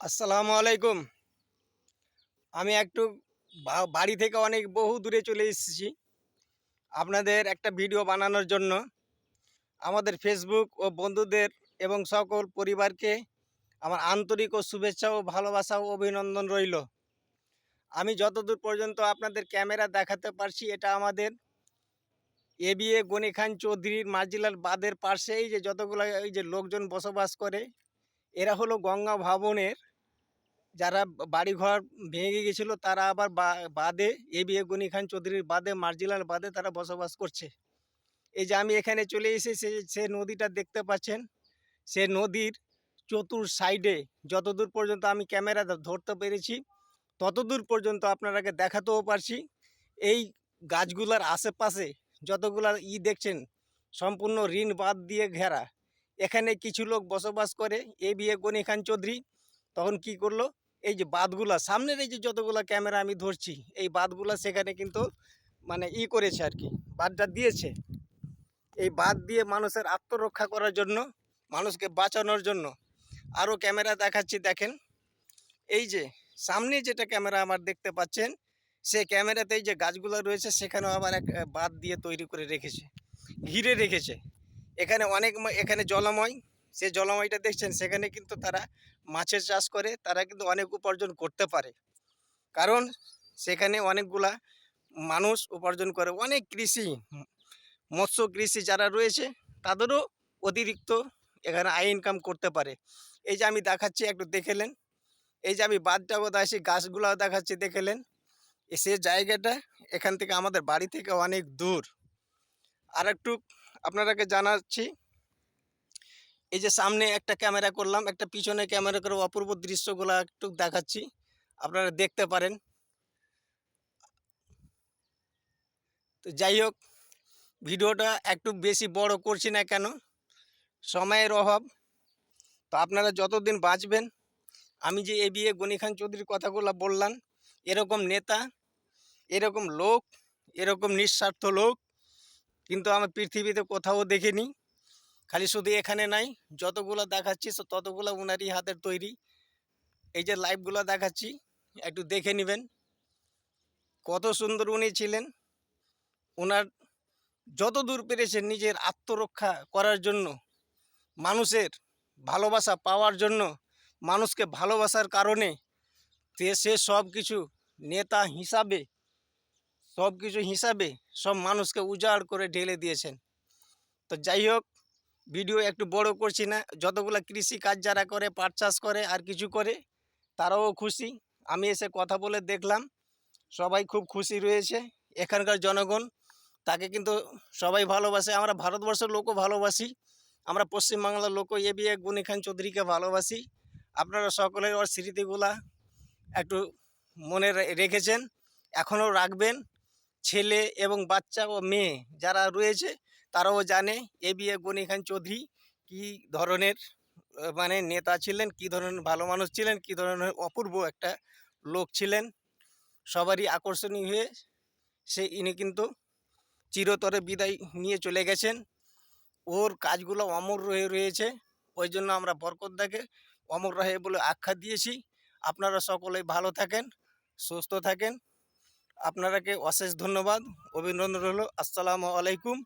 আসসালামু আলাইকুম। আমি একটু বাড়ি থেকে অনেক বহু দূরে চলে এসেছি আপনাদের একটা ভিডিও বানানোর জন্য। আমাদের ফেসবুক ও বন্ধুদের এবং সকল পরিবারকে আমার আন্তরিক ও শুভেচ্ছা ও ভালোবাসা ও অভিনন্দন রইল। আমি যতদূর পর্যন্ত আপনাদের ক্যামেরা দেখাতে পারছি, এটা আমাদের এবিএ গনি খান চৌধুরীর মার্জিলাল বাঁধের পাশেই যে যতগুলো এই যে লোকজন বসবাস করে, এরা হলো গঙ্গা ভাবনের যারা বাড়িঘর ভেঙে গেছিল, তারা আবার বাদে এবিএ গনি খান চৌধুরীর বাদে মার্জিলাল বাদে তারা বসবাস করছে। এই যে আমি এখানে চলে এসে সে নদীটা দেখতে পাচ্ছেন, সে নদীর চতুর সাইডে যতদূর পর্যন্ত আমি ক্যামেরা ধরতে পেরেছি ততদূর পর্যন্ত আপনারাকে দেখাতেও পারছি। এই গাছগুলার আশেপাশে যতগুলা দেখছেন সম্পূর্ণ ঋণ বাঁধ দিয়ে ঘেরা। এখানে কিছু লোক বসবাস করে। এবিএ গনি খান চৌধুরী তখন কি করলো, এই যে বাঁধগুলা সামনের এই যে যতগুলা ক্যামেরা আমি ধরছি, এই বাঁধগুলা সেখানে কিন্তু মানে করেছে আর কি, বাঁধটা দিয়েছে। এই বাঁধ দিয়ে মানুষের আত্মরক্ষা করার জন্য, মানুষকে বাঁচানোর জন্য। আরও ক্যামেরা দেখাচ্ছি, দেখেন এই যে সামনে যেটা ক্যামেরা আমার দেখতে পাচ্ছেন, সে ক্যামেরাতে এই যে গাছগুলো রয়েছে সেখানেও আবার এক বাঁধ দিয়ে তৈরি করে রেখেছে, ঘিরে রেখেছে। এখানে এখানে জলময়, সে জলময়টা দেখছেন, সেখানে কিন্তু তারা মাছের চাষ করে, তারা কিন্তু অনেক উপার্জন করতে পারে। কারণ সেখানে অনেকগুলা মানুষ উপার্জন করে। অনেক কৃষি, মৎস্য কৃষি যারা রয়েছে তাদেরও অতিরিক্ত এখানে আয় ইনকাম করতে পারে। এই যে আমি দেখাচ্ছি, একটু দেখেলেন। এই যে আমি বাঁধটাও দেখাচ্ছি, গাছগুলাও দেখাচ্ছি, দেখেলেন। সে জায়গাটা এখান থেকে আমাদের বাড়ি থেকে অনেক দূর। আর একটু আপনারাকে জানাচ্ছি, এই যে সামনে একটা ক্যামেরা করলাম, একটা পিছনে ক্যামেরা করে অপূর্ব দৃশ্যগুলো একটু দেখাচ্ছি, আপনারা দেখতে পারেন। তো যাই হোক, ভিডিওটা একটু বেশি বড় করছি না কেন, সময়ের অভাব। তো আপনারা যতদিন বাঁচবেন, আমি যে এবিএ গনি খান চৌধুরীর কথাগুলো বললাম, এরকম নেতা, এরকম লোক, এরকম নিঃস্বার্থ লোক কিন্তু আমার পৃথিবীতে কোথাও দেখিনি। খালি শুধু এখানে নাই, যতগুলো দেখাচ্ছি ততগুলো উনারই হাতের তৈরি। এই যে লাইভগুলো দেখাচ্ছি, একটু দেখে নেবেন কত সুন্দর উনি ছিলেন। ওনার যত দূর পেরেছেন নিজের আত্মরক্ষা করার জন্য, মানুষের ভালোবাসা পাওয়ার জন্য, মানুষকে ভালোবাসার কারণে সে সব কিছু নেতা হিসাবে, সব কিছু হিসাবে সব মানুষকে উজাড় করে ঢেলে দিয়েছেন। তো যাই হোক, ভিডিও একটু বড় করছি না। যতগুলো কৃষি কাজ যারা করে, পাট চাষ করে আর কিছু করে, তারাও খুশি। আমি এসে কথা বলে দেখলাম, সবাই খুব খুশি রয়েছে। এখানকার জনগণ তাকে কিন্তু সবাই ভালোবাসে। আমরা ভারতবর্ষের লোকও ভালোবাসি, আমরা পশ্চিমবাংলার লোকও এবিএ গনি খান চৌধুরীকে ভালোবাসি। আপনারা সকলের ওর স্মৃতিগুলা একটু মনে রেখেছেন, এখনও রাখবেন। ছেলে এবং বাচ্চা ও মেয়ে যারা রয়েছে তারাও জানে এবিএ গনি খান চৌধুরী কী ধরনের মানে নেতা ছিলেন, কী ধরনের ভালো মানুষ ছিলেন, কী ধরনের অপূর্ব একটা লোক ছিলেন। সবারই আকর্ষণীয় হয়ে ইনি কিন্তু চিরতরে বিদায় নিয়ে চলে গেছেন। ওর কাজগুলো অমর রয়েছে, ওই জন্য আমরা বরকতদাকে অমর রহে বলে আখ্যা দিয়েছি। আপনারা সকলেই ভালো থাকেন, সুস্থ থাকেন। আপনারাকে অশেষ ধন্যবাদ, অভিনন্দন হলো। আসসালামু আলাইকুম।